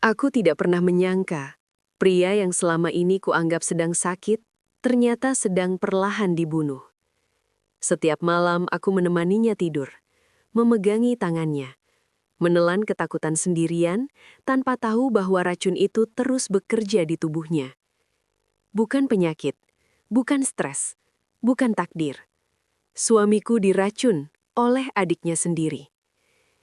Aku tidak pernah menyangka, pria yang selama ini kuanggap sedang sakit, ternyata sedang perlahan dibunuh. Setiap malam aku menemaninya tidur, memegangi tangannya, menelan ketakutan sendirian tanpa tahu bahwa racun itu terus bekerja di tubuhnya. Bukan penyakit, bukan stres, bukan takdir. Suamiku diracun oleh adiknya sendiri.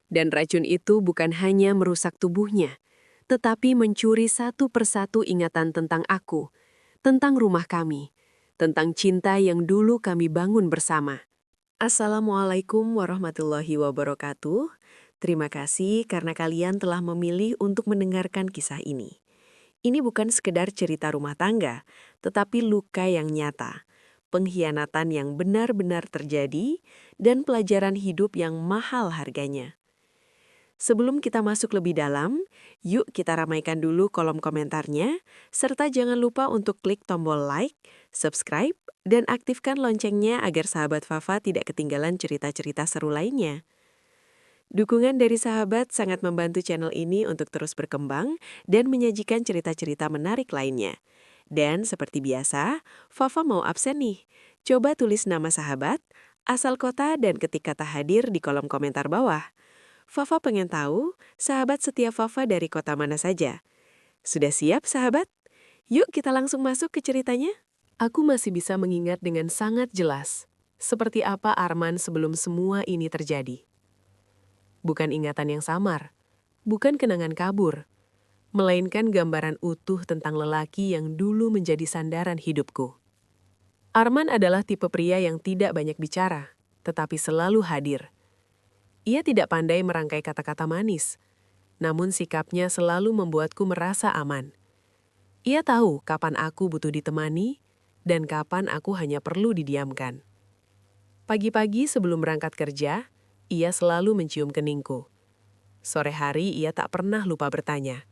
Dan racun itu bukan hanya merusak tubuhnya, tetapi mencuri satu persatu ingatan tentang aku, tentang rumah kami, tentang cinta yang dulu kami bangun bersama. Assalamualaikum warahmatullahi wabarakatuh. Terima kasih karena kalian telah memilih untuk mendengarkan kisah ini. Ini bukan sekedar cerita rumah tangga, tetapi luka yang nyata, pengkhianatan yang benar-benar terjadi, dan pelajaran hidup yang mahal harganya. Sebelum kita masuk lebih dalam, yuk kita ramaikan dulu kolom komentarnya, serta jangan lupa untuk klik tombol like, subscribe, dan aktifkan loncengnya agar sahabat Fafa tidak ketinggalan cerita-cerita seru lainnya. Dukungan dari sahabat sangat membantu channel ini untuk terus berkembang dan menyajikan cerita-cerita menarik lainnya. Dan seperti biasa, Fafa mau absen nih. Coba tulis nama sahabat, asal kota, dan ketik kata hadir di kolom komentar bawah. Fafa pengen tahu, sahabat setia Fafa dari kota mana saja. Sudah siap, sahabat? Yuk kita langsung masuk ke ceritanya. Aku masih bisa mengingat dengan sangat jelas, seperti apa Arman sebelum semua ini terjadi. Bukan ingatan yang samar, bukan kenangan kabur, melainkan gambaran utuh tentang lelaki yang dulu menjadi sandaran hidupku. Arman adalah tipe pria yang tidak banyak bicara, tetapi selalu hadir. Ia tidak pandai merangkai kata-kata manis, namun sikapnya selalu membuatku merasa aman. Ia tahu kapan aku butuh ditemani dan kapan aku hanya perlu didiamkan. Pagi-pagi sebelum berangkat kerja, ia selalu mencium keningku. Sore hari ia tak pernah lupa bertanya,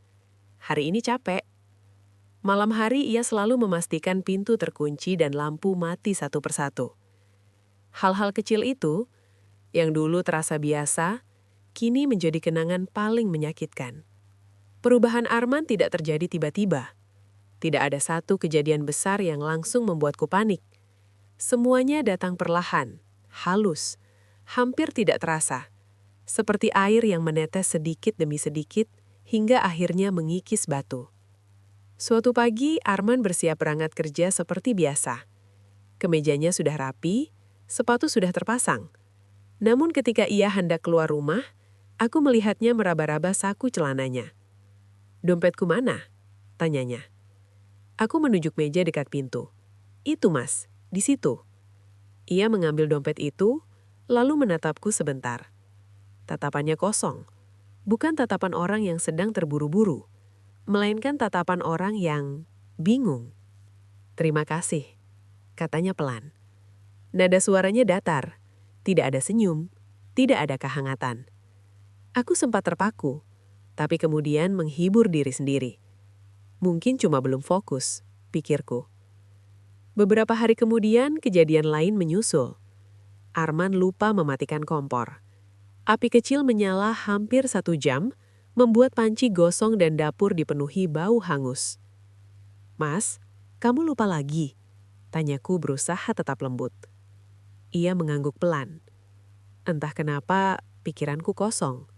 "Hari ini capek?" Malam hari ia selalu memastikan pintu terkunci dan lampu mati satu persatu. Hal-hal kecil itu, yang dulu terasa biasa, kini menjadi kenangan paling menyakitkan. Perubahan Arman tidak terjadi tiba-tiba. Tidak ada satu kejadian besar yang langsung membuatku panik. Semuanya datang perlahan, halus, hampir tidak terasa. Seperti air yang menetes sedikit demi sedikit hingga akhirnya mengikis batu. Suatu pagi, Arman bersiap berangkat kerja seperti biasa. Kemejanya sudah rapi, sepatu sudah terpasang. Namun ketika ia hendak keluar rumah, aku melihatnya meraba-raba saku celananya. "Dompetku mana?" tanyanya. Aku menunjuk meja dekat pintu. "Itu, Mas, di situ." Ia mengambil dompet itu, lalu menatapku sebentar. Tatapannya kosong. Bukan tatapan orang yang sedang terburu-buru, melainkan tatapan orang yang bingung. "Terima kasih," katanya pelan. Nada suaranya datar. Tidak ada senyum, tidak ada kehangatan. Aku sempat terpaku, tapi kemudian menghibur diri sendiri. Mungkin cuma belum fokus, pikirku. Beberapa hari kemudian kejadian lain menyusul. Arman lupa mematikan kompor. Api kecil menyala hampir 1 jam, membuat panci gosong dan dapur dipenuhi bau hangus. "Mas, kamu lupa lagi?" tanyaku berusaha tetap lembut. Ia mengangguk pelan. Entah kenapa, pikiranku kosong.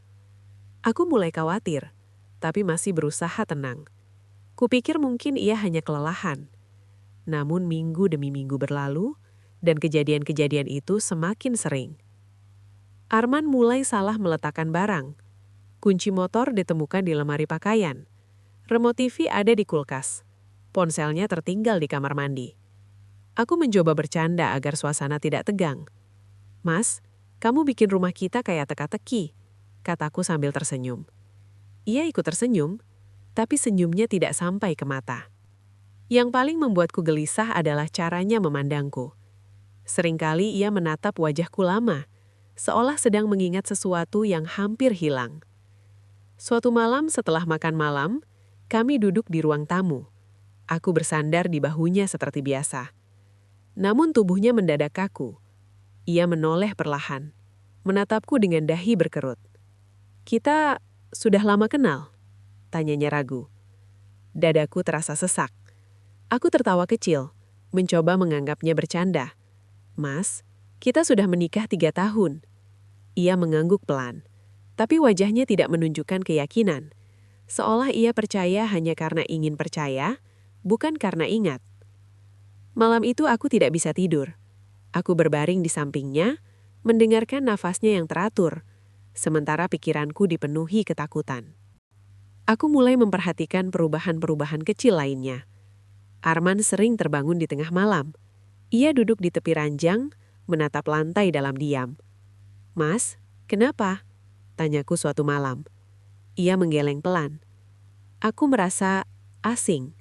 Aku mulai khawatir, tapi masih berusaha tenang. Kupikir mungkin ia hanya kelelahan. Namun minggu demi minggu berlalu, dan kejadian-kejadian itu semakin sering. Arman mulai salah meletakkan barang. Kunci motor ditemukan di lemari pakaian. Remote TV ada di kulkas. Ponselnya tertinggal di kamar mandi. Aku mencoba bercanda agar suasana tidak tegang. "Mas, kamu bikin rumah kita kayak teka-teki," kataku sambil tersenyum. Ia ikut tersenyum, tapi senyumnya tidak sampai ke mata. Yang paling membuatku gelisah adalah caranya memandangku. Seringkali ia menatap wajahku lama, seolah sedang mengingat sesuatu yang hampir hilang. Suatu malam setelah makan malam, kami duduk di ruang tamu. Aku bersandar di bahunya seperti biasa. Namun tubuhnya mendadak kaku. Ia menoleh perlahan, menatapku dengan dahi berkerut. "Kita sudah lama kenal?" Tanyanya ragu. Dadaku terasa sesak. Aku tertawa kecil, mencoba menganggapnya bercanda. Mas, kita sudah menikah 3 tahun. Ia mengangguk pelan, tapi wajahnya tidak menunjukkan keyakinan. Seolah ia percaya hanya karena ingin percaya, bukan karena ingat. Malam itu aku tidak bisa tidur. Aku berbaring di sampingnya, mendengarkan nafasnya yang teratur, sementara pikiranku dipenuhi ketakutan. Aku mulai memperhatikan perubahan-perubahan kecil lainnya. Arman sering terbangun di tengah malam. Ia duduk di tepi ranjang, menatap lantai dalam diam. Mas, kenapa? Tanyaku suatu malam. Ia menggeleng pelan. Aku merasa asing.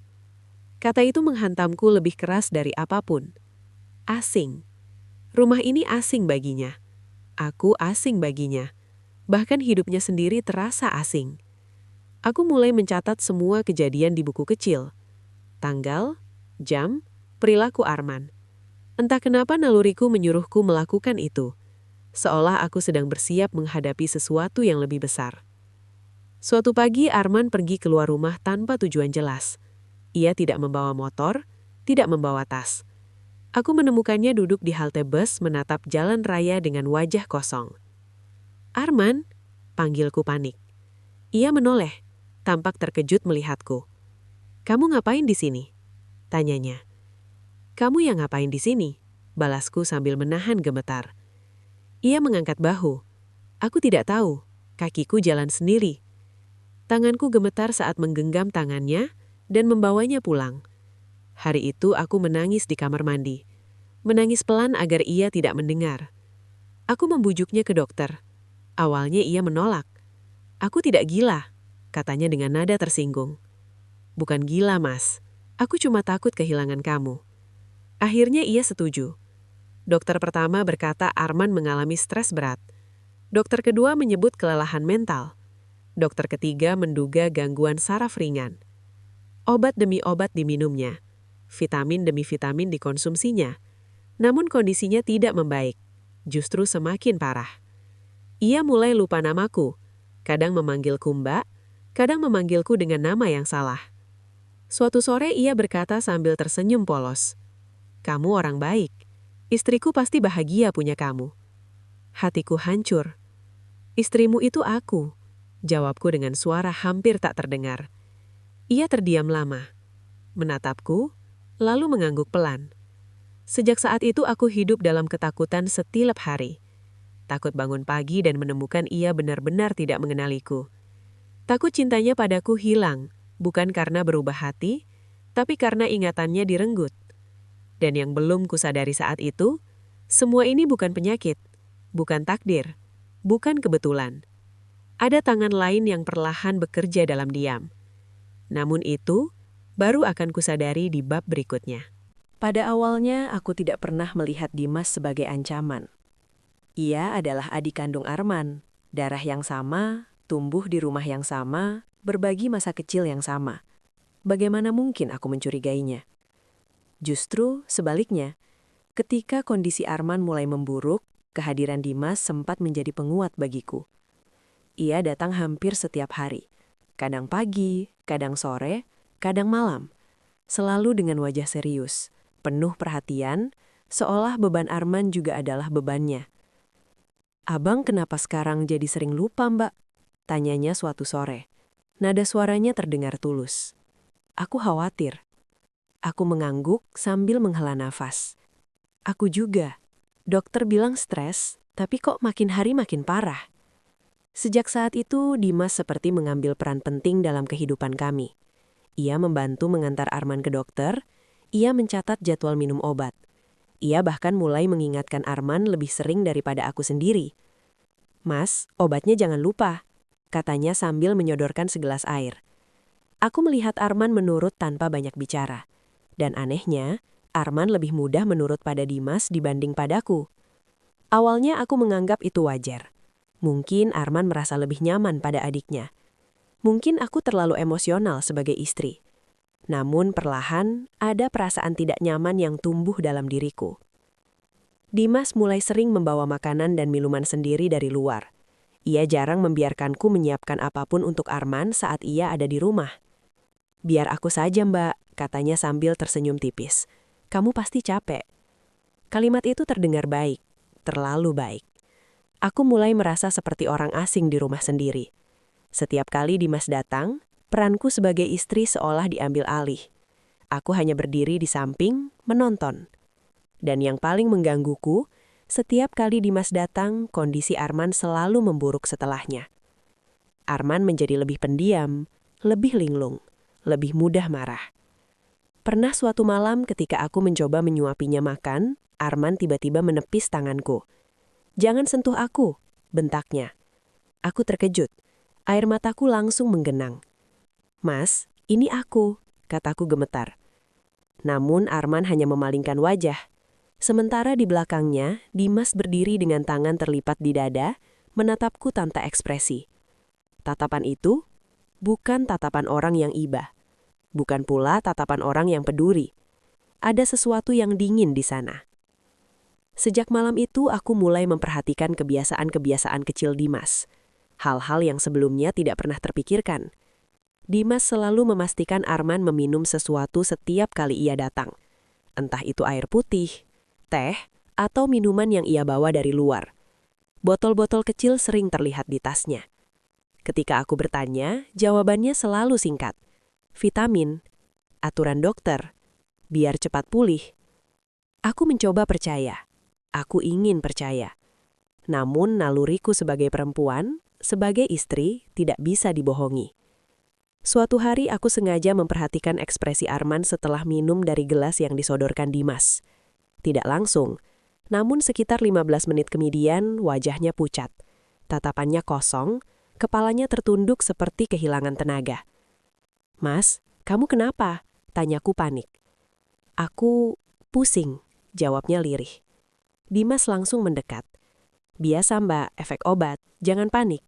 Kata itu menghantamku lebih keras dari apapun. Asing. Rumah ini asing baginya. Aku asing baginya. Bahkan hidupnya sendiri terasa asing. Aku mulai mencatat semua kejadian di buku kecil. Tanggal, jam, perilaku Arman. Entah kenapa naluriku menyuruhku melakukan itu. Seolah aku sedang bersiap menghadapi sesuatu yang lebih besar. Suatu pagi Arman pergi keluar rumah tanpa tujuan jelas. Ia tidak membawa motor, tidak membawa tas. Aku menemukannya duduk di halte bus menatap jalan raya dengan wajah kosong. Arman, panggilku panik. Ia menoleh, tampak terkejut melihatku. Kamu ngapain di sini? Tanyanya. Kamu yang ngapain di sini? Balasku sambil menahan gemetar. Ia mengangkat bahu. Aku tidak tahu, kakiku jalan sendiri. Tanganku gemetar saat menggenggam tangannya dan membawanya pulang. Hari itu aku menangis di kamar mandi. Menangis pelan agar ia tidak mendengar. Aku membujuknya ke dokter. Awalnya ia menolak. Aku tidak gila, katanya dengan nada tersinggung. Bukan gila, Mas. Aku cuma takut kehilangan kamu. Akhirnya ia setuju. Dokter pertama berkata Arman mengalami stres berat. Dokter kedua menyebut kelelahan mental. Dokter ketiga menduga gangguan saraf ringan. Obat demi obat diminumnya. Vitamin demi vitamin dikonsumsinya. Namun kondisinya tidak membaik. Justru semakin parah. Ia mulai lupa namaku. Kadang memanggilku Mbak, kadang memanggilku dengan nama yang salah. Suatu sore ia berkata sambil tersenyum polos. Kamu orang baik. Istriku pasti bahagia punya kamu. Hatiku hancur. Istrimu itu aku, jawabku dengan suara hampir tak terdengar. Ia terdiam lama, menatapku, lalu mengangguk pelan. Sejak saat itu aku hidup dalam ketakutan setiap hari. Takut bangun pagi dan menemukan ia benar-benar tidak mengenaliku. Takut cintanya padaku hilang, bukan karena berubah hati, tapi karena ingatannya direnggut. Dan yang belum kusadari saat itu, semua ini bukan penyakit, bukan takdir, bukan kebetulan. Ada tangan lain yang perlahan bekerja dalam diam. Namun itu baru akan kusadari di bab berikutnya. Pada awalnya aku tidak pernah melihat Dimas sebagai ancaman. Ia adalah adik kandung Arman, darah yang sama, tumbuh di rumah yang sama, berbagi masa kecil yang sama. Bagaimana mungkin aku mencurigainya? Justru sebaliknya, ketika kondisi Arman mulai memburuk, kehadiran Dimas sempat menjadi penguat bagiku. Ia datang hampir setiap hari, kadang pagi, kadang sore, kadang malam, selalu dengan wajah serius, penuh perhatian, seolah beban Arman juga adalah bebannya. Abang kenapa sekarang jadi sering lupa, Mbak? Tanyanya suatu sore. Nada suaranya terdengar tulus. Aku khawatir. Aku mengangguk sambil menghela nafas. Aku juga. Dokter bilang stres, tapi kok makin hari makin parah. Sejak saat itu, Dimas seperti mengambil peran penting dalam kehidupan kami. Ia membantu mengantar Arman ke dokter, ia mencatat jadwal minum obat. Ia bahkan mulai mengingatkan Arman lebih sering daripada aku sendiri. Mas, obatnya jangan lupa, katanya sambil menyodorkan segelas air. Aku melihat Arman menurut tanpa banyak bicara. Dan anehnya, Arman lebih mudah menurut pada Dimas dibanding padaku. Awalnya aku menganggap itu wajar. Mungkin Arman merasa lebih nyaman pada adiknya. Mungkin aku terlalu emosional sebagai istri. Namun perlahan, ada perasaan tidak nyaman yang tumbuh dalam diriku. Dimas mulai sering membawa makanan dan minuman sendiri dari luar. Ia jarang membiarkanku menyiapkan apapun untuk Arman saat ia ada di rumah. "Biar aku saja, Mbak," katanya sambil tersenyum tipis. "Kamu pasti capek." Kalimat itu terdengar baik, terlalu baik. Aku mulai merasa seperti orang asing di rumah sendiri. Setiap kali Dimas datang, peranku sebagai istri seolah diambil alih. Aku hanya berdiri di samping, menonton. Dan yang paling menggangguku, setiap kali Dimas datang, kondisi Arman selalu memburuk setelahnya. Arman menjadi lebih pendiam, lebih linglung, lebih mudah marah. Pernah suatu malam ketika aku mencoba menyuapinya makan, Arman tiba-tiba menepis tanganku. "Jangan sentuh aku," bentaknya. Aku terkejut. Air mataku langsung menggenang. "Mas, ini aku," kataku gemetar. Namun Arman hanya memalingkan wajah. Sementara di belakangnya, Dimas berdiri dengan tangan terlipat di dada, menatapku tanpa ekspresi. Tatapan itu bukan tatapan orang yang iba. Bukan pula tatapan orang yang peduli. Ada sesuatu yang dingin di sana. Sejak malam itu aku mulai memperhatikan kebiasaan-kebiasaan kecil Dimas. Hal-hal yang sebelumnya tidak pernah terpikirkan. Dimas selalu memastikan Arman meminum sesuatu setiap kali ia datang. Entah itu air putih, teh, atau minuman yang ia bawa dari luar. Botol-botol kecil sering terlihat di tasnya. Ketika aku bertanya, jawabannya selalu singkat. "Vitamin, aturan dokter, biar cepat pulih." Aku mencoba percaya. Aku ingin percaya. Namun naluriku sebagai perempuan, sebagai istri, tidak bisa dibohongi. Suatu hari aku sengaja memperhatikan ekspresi Arman setelah minum dari gelas yang disodorkan Dimas. Tidak langsung, namun sekitar 15 menit kemudian wajahnya pucat. Tatapannya kosong, kepalanya tertunduk seperti kehilangan tenaga. "Mas, kamu kenapa?" tanyaku panik. "Aku pusing," jawabnya lirih. Dimas langsung mendekat. "Biasa Mbak, efek obat, jangan panik."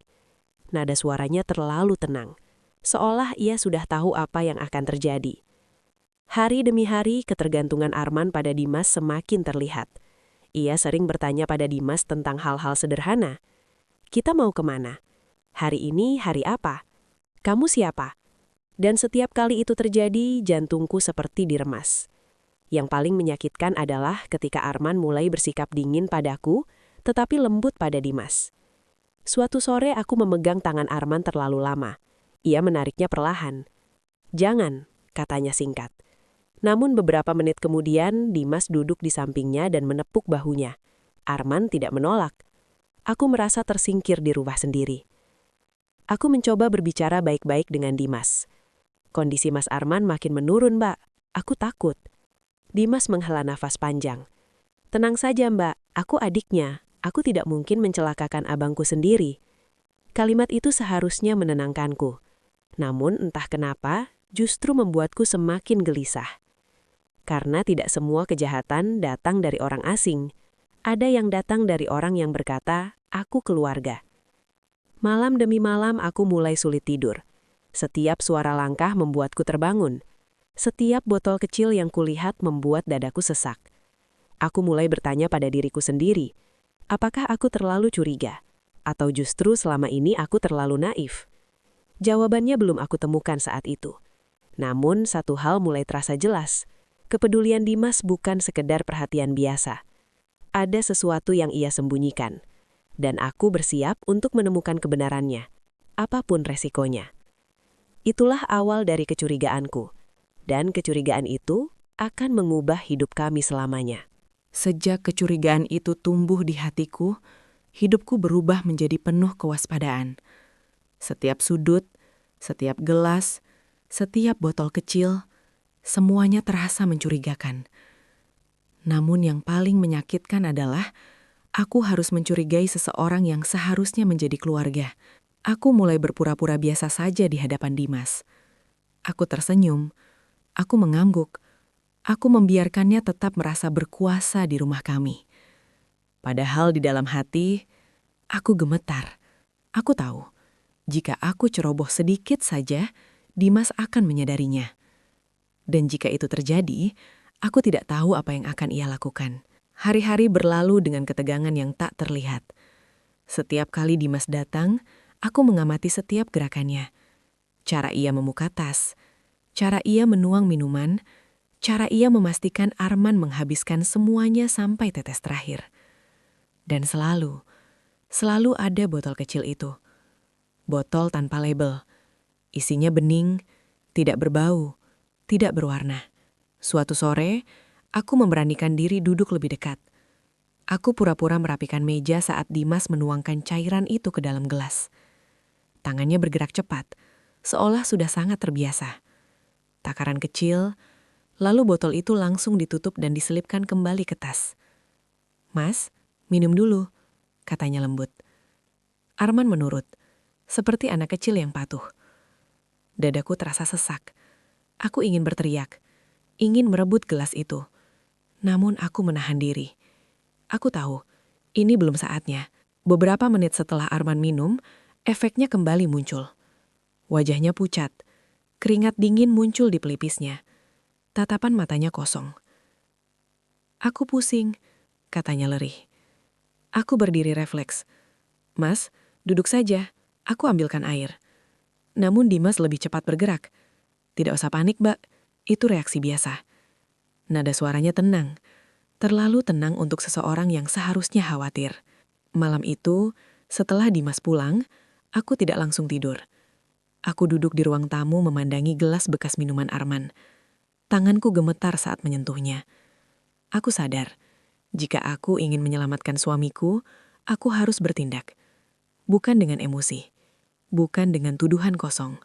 Nada suaranya terlalu tenang, seolah ia sudah tahu apa yang akan terjadi. Hari demi hari ketergantungan Arman pada Dimas semakin terlihat. Ia sering bertanya pada Dimas tentang hal-hal sederhana. "Kita mau kemana? Hari ini hari apa? Kamu siapa?" Dan setiap kali itu terjadi, jantungku seperti diremas. Yang paling menyakitkan adalah ketika Arman mulai bersikap dingin padaku, tetapi lembut pada Dimas. Suatu sore aku memegang tangan Arman terlalu lama. Ia menariknya perlahan. "Jangan," katanya singkat. Namun beberapa menit kemudian, Dimas duduk di sampingnya dan menepuk bahunya. Arman tidak menolak. Aku merasa tersingkir di rumah sendiri. Aku mencoba berbicara baik-baik dengan Dimas. "Kondisi Mas Arman makin menurun, Mbak. Aku takut." Dimas menghela nafas panjang. "Tenang saja, Mbak. Aku adiknya. Aku tidak mungkin mencelakakan abangku sendiri." Kalimat itu seharusnya menenangkanku. Namun entah kenapa, justru membuatku semakin gelisah. Karena tidak semua kejahatan datang dari orang asing. Ada yang datang dari orang yang berkata, "Aku keluarga." Malam demi malam aku mulai sulit tidur. Setiap suara langkah membuatku terbangun. Setiap botol kecil yang kulihat membuat dadaku sesak. Aku mulai bertanya pada diriku sendiri, apakah aku terlalu curiga? Atau justru selama ini aku terlalu naif? Jawabannya belum aku temukan saat itu. Namun satu hal mulai terasa jelas. Kepedulian Dimas bukan sekedar perhatian biasa. Ada sesuatu yang ia sembunyikan. Dan aku bersiap untuk menemukan kebenarannya. Apapun resikonya. Itulah awal dari kecurigaanku. Dan kecurigaan itu akan mengubah hidup kami selamanya. Sejak kecurigaan itu tumbuh di hatiku, hidupku berubah menjadi penuh kewaspadaan. Setiap sudut, setiap gelas, setiap botol kecil, semuanya terasa mencurigakan. Namun yang paling menyakitkan adalah aku harus mencurigai seseorang yang seharusnya menjadi keluarga. Aku mulai berpura-pura biasa saja di hadapan Dimas. Aku tersenyum, aku mengangguk, aku membiarkannya tetap merasa berkuasa di rumah kami. Padahal di dalam hati, aku gemetar. Aku tahu, jika aku ceroboh sedikit saja, Dimas akan menyadarinya. Dan jika itu terjadi, aku tidak tahu apa yang akan ia lakukan. Hari-hari berlalu dengan ketegangan yang tak terlihat. Setiap kali Dimas datang, aku mengamati setiap gerakannya. Cara ia membuka tas, cara ia menuang minuman, cara ia memastikan Arman menghabiskan semuanya sampai tetes terakhir. Dan selalu ada botol kecil itu. Botol tanpa label. Isinya bening, tidak berbau, tidak berwarna. Suatu sore, aku memberanikan diri duduk lebih dekat. Aku pura-pura merapikan meja saat Dimas menuangkan cairan itu ke dalam gelas. Tangannya bergerak cepat, seolah sudah sangat terbiasa. Takaran kecil, lalu botol itu langsung ditutup dan diselipkan kembali ke tas. "Mas, minum dulu," katanya lembut. Arman menurut, seperti anak kecil yang patuh. Dadaku terasa sesak. Aku ingin berteriak, ingin merebut gelas itu. Namun aku menahan diri. Aku tahu, ini belum saatnya. Beberapa menit setelah Arman minum, efeknya kembali muncul. Wajahnya pucat, keringat dingin muncul di pelipisnya. Tatapan matanya kosong. "Aku pusing," katanya lirih. Aku berdiri refleks. "Mas, duduk saja, aku ambilkan air." Namun Dimas lebih cepat bergerak. "Tidak usah panik, Mbak, itu reaksi biasa." Nada suaranya tenang. Terlalu tenang untuk seseorang yang seharusnya khawatir. Malam itu, setelah Dimas pulang, aku tidak langsung tidur. Aku duduk di ruang tamu memandangi gelas bekas minuman Arman. Tanganku gemetar saat menyentuhnya. Aku sadar, jika aku ingin menyelamatkan suamiku, aku harus bertindak. Bukan dengan emosi, bukan dengan tuduhan kosong.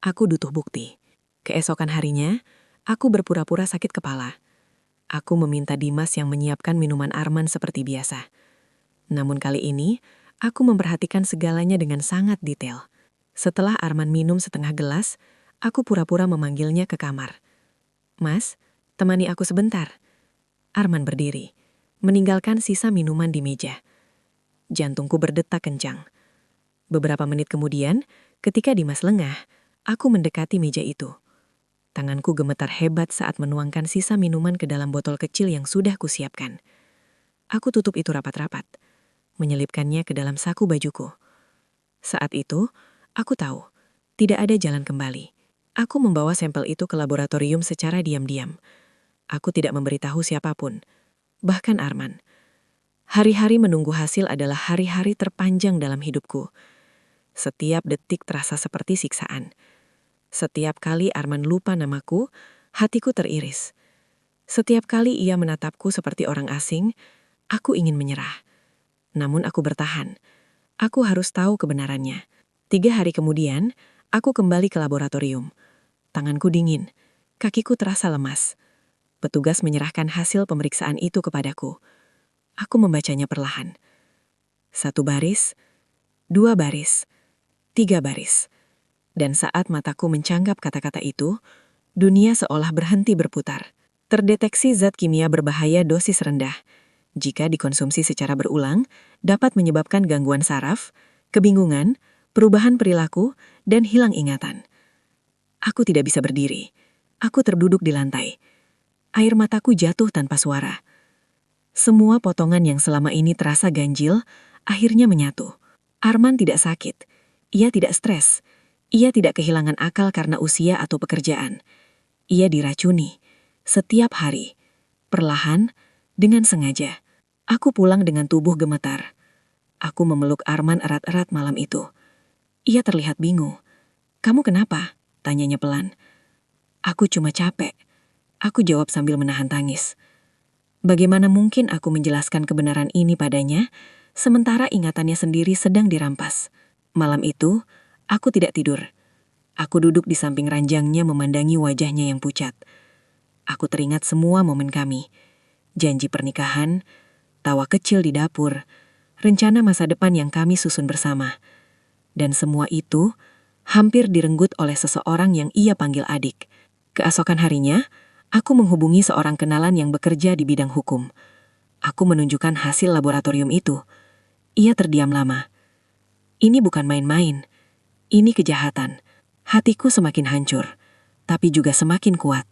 Aku butuh bukti. Keesokan harinya, aku berpura-pura sakit kepala. Aku meminta Dimas yang menyiapkan minuman Arman seperti biasa. Namun kali ini, aku memperhatikan segalanya dengan sangat detail. Setelah Arman minum setengah gelas, aku pura-pura memanggilnya ke kamar. "Mas, temani aku sebentar." Arman berdiri, meninggalkan sisa minuman di meja. Jantungku berdetak kencang. Beberapa menit kemudian, ketika Dimas lengah, aku mendekati meja itu. Tanganku gemetar hebat saat menuangkan sisa minuman ke dalam botol kecil yang sudah kusiapkan. Aku tutup itu rapat-rapat, menyelipkannya ke dalam saku bajuku. Saat itu, aku tahu, tidak ada jalan kembali. Aku membawa sampel itu ke laboratorium secara diam-diam. Aku tidak memberitahu siapapun, bahkan Arman. Hari-hari menunggu hasil adalah hari-hari terpanjang dalam hidupku. Setiap detik terasa seperti siksaan. Setiap kali Arman lupa namaku, hatiku teriris. Setiap kali ia menatapku seperti orang asing, aku ingin menyerah. Namun aku bertahan. Aku harus tahu kebenarannya. 3 hari kemudian, aku kembali ke laboratorium. Tanganku dingin, kakiku terasa lemas. Petugas menyerahkan hasil pemeriksaan itu kepadaku. Aku membacanya perlahan. 1 baris, 2 baris, 3 baris. Dan saat mataku mencanggap kata-kata itu, dunia seolah berhenti berputar. Terdeteksi zat kimia berbahaya dosis rendah. Jika dikonsumsi secara berulang, dapat menyebabkan gangguan saraf, kebingungan, perubahan perilaku, dan hilang ingatan. Aku tidak bisa berdiri. Aku terduduk di lantai. Air mataku jatuh tanpa suara. Semua potongan yang selama ini terasa ganjil, akhirnya menyatu. Arman tidak sakit. Ia tidak stres. Ia tidak kehilangan akal karena usia atau pekerjaan. Ia diracuni. Setiap hari. Perlahan, dengan sengaja. Aku pulang dengan tubuh gemetar. Aku memeluk Arman erat-erat malam itu. Ia terlihat bingung. "Kamu kenapa?" tanyanya pelan. "Aku cuma capek." Aku jawab sambil menahan tangis. Bagaimana mungkin aku menjelaskan kebenaran ini padanya, sementara ingatannya sendiri sedang dirampas. Malam itu, aku tidak tidur. Aku duduk di samping ranjangnya memandangi wajahnya yang pucat. Aku teringat semua momen kami. Janji pernikahan, tawa kecil di dapur, rencana masa depan yang kami susun bersama. Dan semua itu hampir direnggut oleh seseorang yang ia panggil adik. Keesokan harinya, aku menghubungi seorang kenalan yang bekerja di bidang hukum. Aku menunjukkan hasil laboratorium itu. Ia terdiam lama. Ini bukan main-main. Ini kejahatan. Hatiku semakin hancur, tapi juga semakin kuat.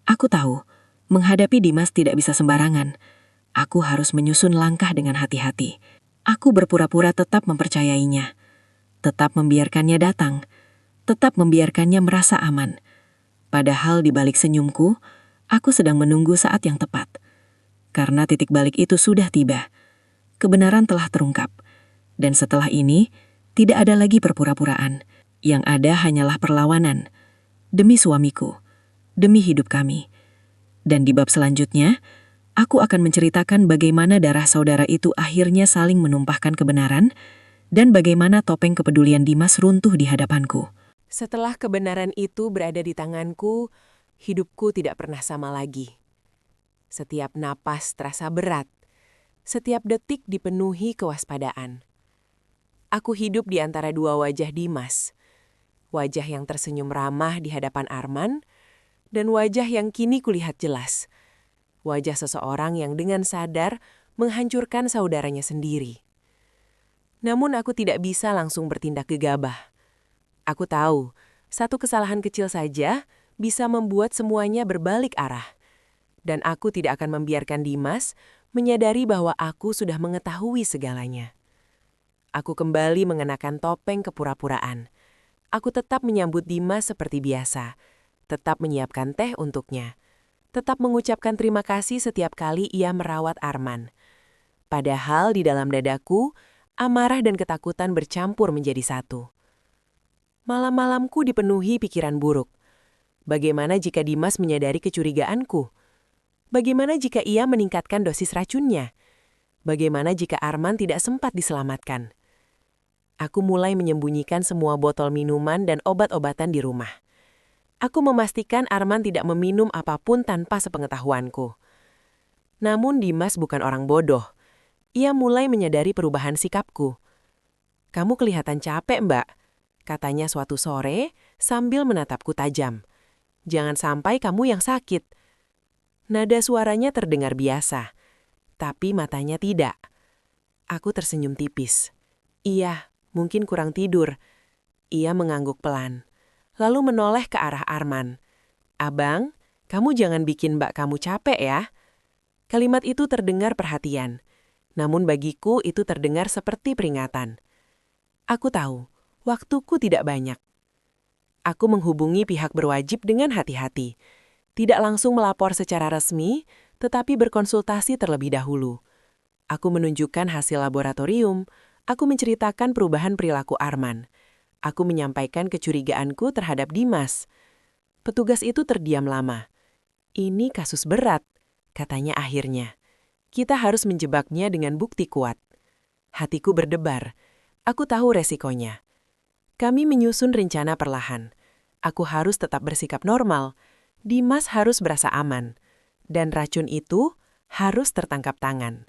Aku tahu, menghadapi Dimas tidak bisa sembarangan. Aku harus menyusun langkah dengan hati-hati. Aku berpura-pura tetap mempercayainya, tetap membiarkannya datang, tetap membiarkannya merasa aman. Padahal di balik senyumku, aku sedang menunggu saat yang tepat. Karena titik balik itu sudah tiba. Kebenaran telah terungkap. Dan setelah ini, tidak ada lagi perpura-puraan. Yang ada hanyalah perlawanan. Demi suamiku, demi hidup kami. Dan di bab selanjutnya, aku akan menceritakan bagaimana darah saudara itu akhirnya saling menumpahkan kebenaran dan bagaimana topeng kepedulian Dimas runtuh di hadapanku. Setelah kebenaran itu berada di tanganku, hidupku tidak pernah sama lagi. Setiap napas terasa berat, setiap detik dipenuhi kewaspadaan. Aku hidup di antara dua wajah Dimas. Wajah yang tersenyum ramah di hadapan Arman, dan wajah yang kini kulihat jelas. Wajah seseorang yang dengan sadar menghancurkan saudaranya sendiri. Namun aku tidak bisa langsung bertindak gegabah. Aku tahu, satu kesalahan kecil saja bisa membuat semuanya berbalik arah. Dan aku tidak akan membiarkan Dimas menyadari bahwa aku sudah mengetahui segalanya. Aku kembali mengenakan topeng kepura-puraan. Aku tetap menyambut Dimas seperti biasa, tetap menyiapkan teh untuknya, tetap mengucapkan terima kasih setiap kali ia merawat Arman. Padahal di dalam dadaku, amarah dan ketakutan bercampur menjadi satu. Malam-malamku dipenuhi pikiran buruk. Bagaimana jika Dimas menyadari kecurigaanku? Bagaimana jika ia meningkatkan dosis racunnya? Bagaimana jika Arman tidak sempat diselamatkan? Aku mulai menyembunyikan semua botol minuman dan obat-obatan di rumah. Aku memastikan Arman tidak meminum apapun tanpa sepengetahuanku. Namun Dimas bukan orang bodoh. Ia mulai menyadari perubahan sikapku. "Kamu kelihatan capek, Mbak," katanya suatu sore sambil menatapku tajam. "Jangan sampai kamu yang sakit." Nada suaranya terdengar biasa, tapi matanya tidak. Aku tersenyum tipis. "Iya, mungkin kurang tidur." Ia mengangguk pelan, lalu menoleh ke arah Arman. "Abang, kamu jangan bikin mbak kamu capek ya." Kalimat itu terdengar perhatian, namun bagiku itu terdengar seperti peringatan. Aku tahu, waktuku tidak banyak. Aku menghubungi pihak berwajib dengan hati-hati. Tidak langsung melapor secara resmi, tetapi berkonsultasi terlebih dahulu. Aku menunjukkan hasil laboratorium, aku menceritakan perubahan perilaku Arman. Aku menyampaikan kecurigaanku terhadap Dimas. Petugas itu terdiam lama. "Ini kasus berat," katanya akhirnya. "Kita harus menjebaknya dengan bukti kuat." Hatiku berdebar. Aku tahu resikonya. Kami menyusun rencana perlahan. Aku harus tetap bersikap normal. Dimas harus berasa aman. Dan racun itu harus tertangkap tangan.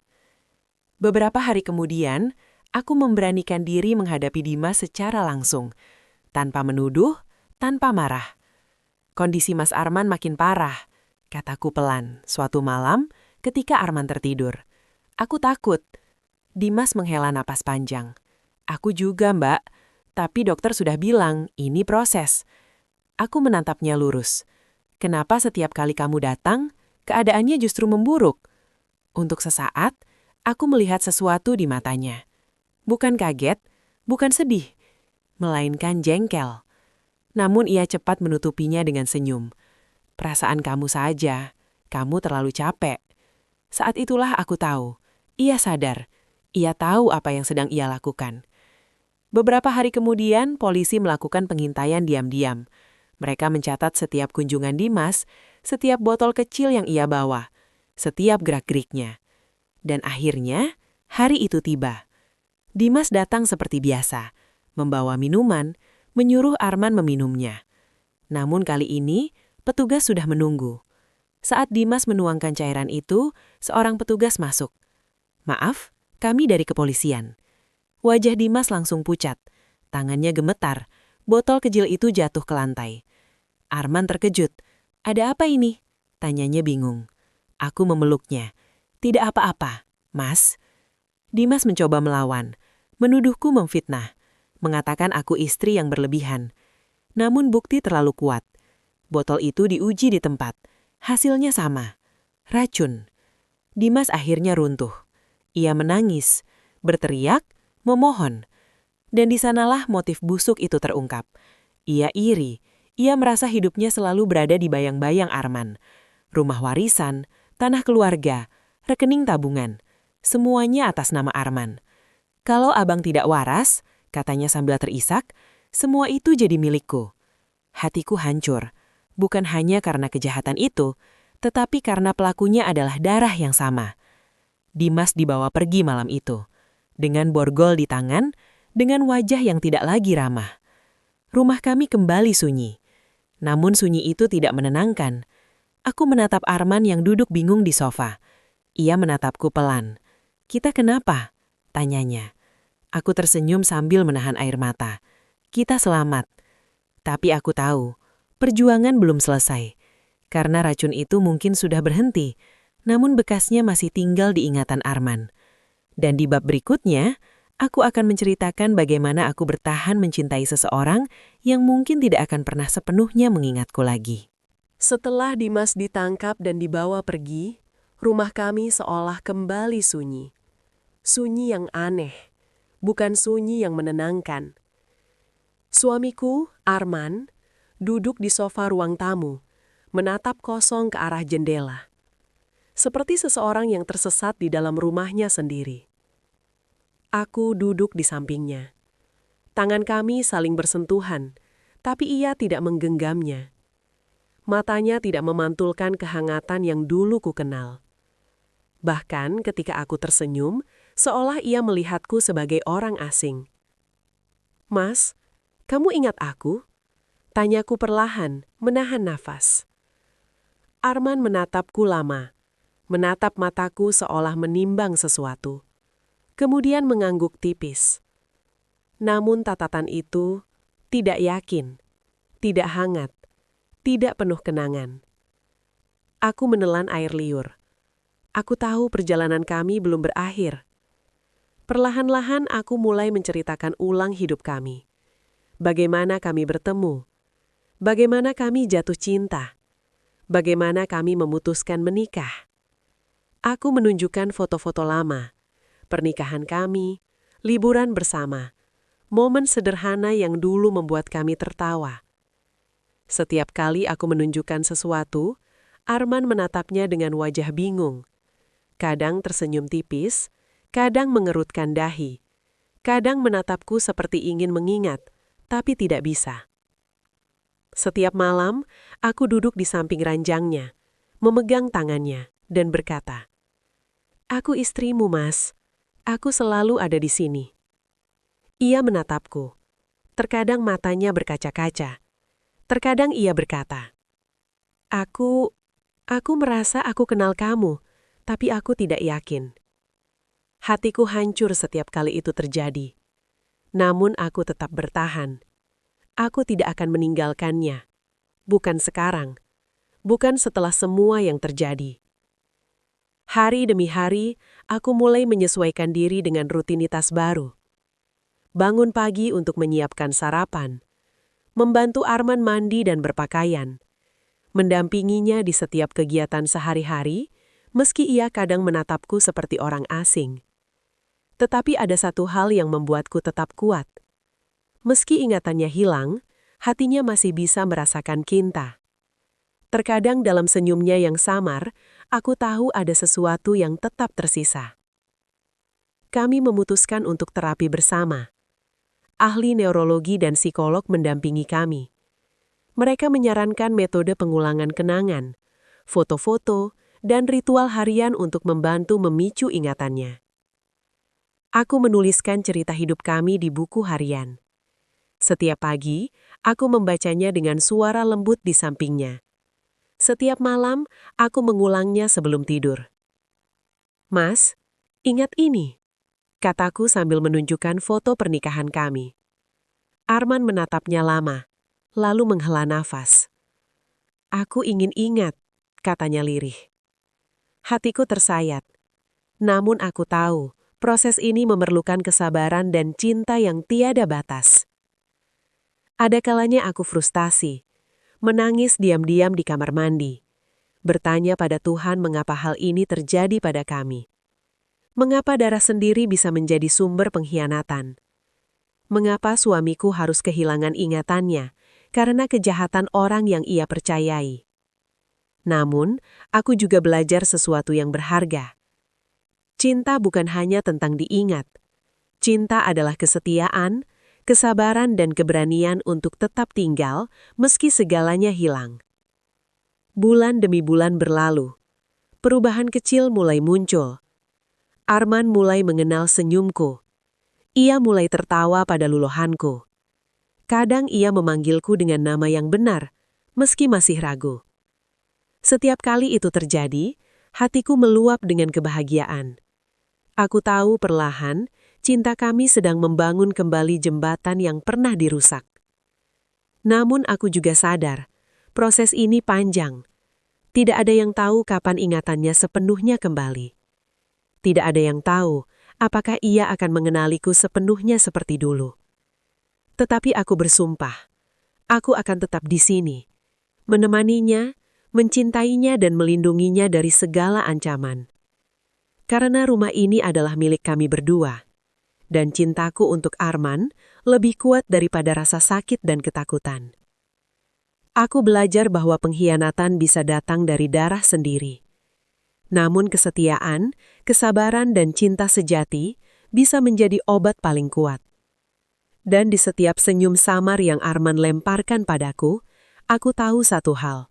Beberapa hari kemudian, aku memberanikan diri menghadapi Dimas secara langsung. Tanpa menuduh, tanpa marah. "Kondisi Mas Arman makin parah," kataku pelan, suatu malam ketika Arman tertidur. "Aku takut." Dimas menghela napas panjang. "Aku juga, Mbak. Tapi dokter sudah bilang, ini proses." Aku menatapnya lurus. "Kenapa setiap kali kamu datang, keadaannya justru memburuk?" Untuk sesaat, aku melihat sesuatu di matanya. Bukan kaget, bukan sedih, melainkan jengkel. Namun ia cepat menutupinya dengan senyum. "Perasaan kamu saja, kamu terlalu capek." Saat itulah aku tahu, ia sadar, ia tahu apa yang sedang ia lakukan. Beberapa hari kemudian, polisi melakukan pengintaian diam-diam. Mereka mencatat setiap kunjungan Dimas, setiap botol kecil yang ia bawa, setiap gerak-geriknya. Dan akhirnya, hari itu tiba. Dimas datang seperti biasa, membawa minuman, menyuruh Arman meminumnya. Namun kali ini, petugas sudah menunggu. Saat Dimas menuangkan cairan itu, seorang petugas masuk. "Maaf, kami dari kepolisian." Wajah Dimas langsung pucat, tangannya gemetar, botol kecil itu jatuh ke lantai. Arman terkejut. "Ada apa ini?" tanyanya bingung. Aku memeluknya. "Tidak apa-apa, Mas." Dimas mencoba melawan, menuduhku memfitnah, mengatakan aku istri yang berlebihan. Namun bukti terlalu kuat. Botol itu diuji di tempat. Hasilnya sama. Racun. Dimas akhirnya runtuh. Ia menangis. berteriak, memohon. Dan di sanalah motif busuk itu terungkap. Ia iri, ia merasa hidupnya selalu berada di bayang-bayang Arman. Rumah warisan, tanah keluarga, rekening tabungan, semuanya atas nama Arman. Kalau abang tidak waras, katanya sambil terisak, semua itu jadi milikku. Hatiku hancur, bukan hanya karena kejahatan itu, tetapi karena pelakunya adalah darah yang sama. Dimas dibawa pergi malam itu, dengan borgol di tangan, dengan wajah yang tidak lagi ramah. Rumah kami kembali sunyi. Namun sunyi itu tidak menenangkan. Aku menatap Arman yang duduk bingung di sofa. Ia menatapku pelan. "Kita kenapa?" tanyanya. Aku tersenyum sambil menahan air mata. "Kita selamat." Tapi aku tahu, perjuangan belum selesai. Karena racun itu mungkin sudah berhenti, namun bekasnya masih tinggal di ingatan Arman. Dan di bab berikutnya, aku akan menceritakan bagaimana aku bertahan mencintai seseorang yang mungkin tidak akan pernah sepenuhnya mengingatku lagi. Setelah Dimas ditangkap dan dibawa pergi, rumah kami seolah kembali sunyi. Sunyi yang aneh, bukan sunyi yang menenangkan. Suamiku, Arman, duduk di sofa ruang tamu, menatap kosong ke arah jendela. Seperti seseorang yang tersesat di dalam rumahnya sendiri. Aku duduk di sampingnya. Tangan kami saling bersentuhan, tapi ia tidak menggenggamnya. Matanya tidak memantulkan kehangatan yang dulu ku kenal. Bahkan ketika aku tersenyum, seolah ia melihatku sebagai orang asing. "Mas, kamu ingat aku?" tanyaku perlahan, menahan nafas. Arman menatapku lama, menatap mataku seolah menimbang sesuatu. Kemudian mengangguk tipis. Namun tatatan itu tidak yakin, tidak hangat, tidak penuh kenangan. Aku menelan air liur. Aku tahu perjalanan kami belum berakhir. Perlahan-lahan aku mulai menceritakan ulang hidup kami. Bagaimana kami bertemu, bagaimana kami jatuh cinta, bagaimana kami memutuskan menikah. Aku menunjukkan foto-foto lama, pernikahan kami, liburan bersama, momen sederhana yang dulu membuat kami tertawa. Setiap kali aku menunjukkan sesuatu, Arman menatapnya dengan wajah bingung. Kadang tersenyum tipis, kadang mengerutkan dahi, kadang menatapku seperti ingin mengingat, tapi tidak bisa. Setiap malam, aku duduk di samping ranjangnya, memegang tangannya, dan berkata, "Aku istrimu, Mas. Aku selalu ada di sini." Ia menatapku. Terkadang matanya berkaca-kaca. Terkadang ia berkata, Aku merasa aku kenal kamu, tapi aku tidak yakin." Hatiku hancur setiap kali itu terjadi. Namun aku tetap bertahan. Aku tidak akan meninggalkannya. Bukan sekarang. Bukan setelah semua yang terjadi. Hari demi hari, aku mulai menyesuaikan diri dengan rutinitas baru. Bangun pagi untuk menyiapkan sarapan, membantu Arman mandi dan berpakaian, mendampinginya di setiap kegiatan sehari-hari, meski ia kadang menatapku seperti orang asing. Tetapi ada satu hal yang membuatku tetap kuat. Meski ingatannya hilang, hatinya masih bisa merasakan cinta. Terkadang dalam senyumnya yang samar, aku tahu ada sesuatu yang tetap tersisa. Kami memutuskan untuk terapi bersama. Ahli neurologi dan psikolog mendampingi kami. Mereka menyarankan metode pengulangan kenangan, foto-foto, dan ritual harian untuk membantu memicu ingatannya. Aku menuliskan cerita hidup kami di buku harian. Setiap pagi, aku membacanya dengan suara lembut di sampingnya. Setiap malam, aku mengulangnya sebelum tidur. "Mas, ingat ini," kataku sambil menunjukkan foto pernikahan kami. Arman menatapnya lama, lalu menghela nafas. "Aku ingin ingat," katanya lirih. Hatiku tersayat. Namun aku tahu, proses ini memerlukan kesabaran dan cinta yang tiada batas. Ada kalanya aku frustasi, menangis diam-diam di kamar mandi, bertanya pada Tuhan mengapa hal ini terjadi pada kami. Mengapa darah sendiri bisa menjadi sumber pengkhianatan? Mengapa suamiku harus kehilangan ingatannya karena kejahatan orang yang ia percayai? Namun, aku juga belajar sesuatu yang berharga. Cinta bukan hanya tentang diingat. Cinta adalah kesetiaan, kesabaran dan keberanian untuk tetap tinggal meski segalanya hilang. Bulan demi bulan berlalu. Perubahan kecil mulai muncul. Arman mulai mengenal senyumku. Ia mulai tertawa pada luluhanku. Kadang ia memanggilku dengan nama yang benar, meski masih ragu. Setiap kali itu terjadi, hatiku meluap dengan kebahagiaan. Aku tahu perlahan, cinta kami sedang membangun kembali jembatan yang pernah dirusak. Namun aku juga sadar, proses ini panjang. Tidak ada yang tahu kapan ingatannya sepenuhnya kembali. Tidak ada yang tahu apakah ia akan mengenaliku sepenuhnya seperti dulu. Tetapi aku bersumpah, aku akan tetap di sini, menemaninya, mencintainya dan melindunginya dari segala ancaman. Karena rumah ini adalah milik kami berdua, dan cintaku untuk Arman lebih kuat daripada rasa sakit dan ketakutan. Aku belajar bahwa pengkhianatan bisa datang dari darah sendiri. Namun kesetiaan, kesabaran dan cinta sejati bisa menjadi obat paling kuat. Dan di setiap senyum samar yang Arman lemparkan padaku, aku tahu satu hal.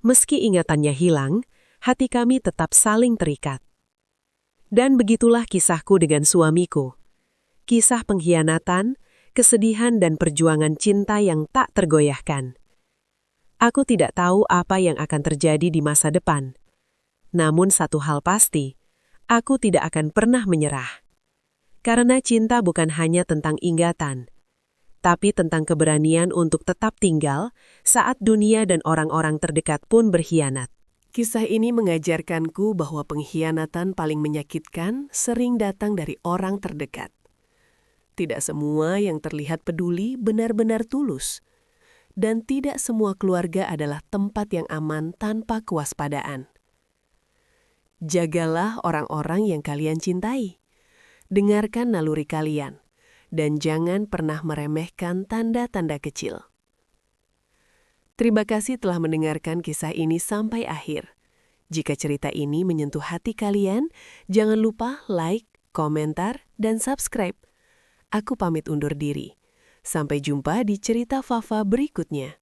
Meski ingatannya hilang, hati kami tetap saling terikat. Dan begitulah kisahku dengan suamiku. Kisah pengkhianatan, kesedihan dan perjuangan cinta yang tak tergoyahkan. Aku tidak tahu apa yang akan terjadi di masa depan. Namun satu hal pasti, aku tidak akan pernah menyerah. Karena cinta bukan hanya tentang ingatan, tapi tentang keberanian untuk tetap tinggal saat dunia dan orang-orang terdekat pun berkhianat. Kisah ini mengajarkanku bahwa pengkhianatan paling menyakitkan sering datang dari orang terdekat. Tidak semua yang terlihat peduli benar-benar tulus. Dan tidak semua keluarga adalah tempat yang aman tanpa kewaspadaan. Jagalah orang-orang yang kalian cintai. Dengarkan naluri kalian. Dan jangan pernah meremehkan tanda-tanda kecil. Terima kasih telah mendengarkan kisah ini sampai akhir. Jika cerita ini menyentuh hati kalian, jangan lupa like, komentar, dan subscribe. Aku pamit undur diri. Sampai jumpa di cerita Fafa berikutnya.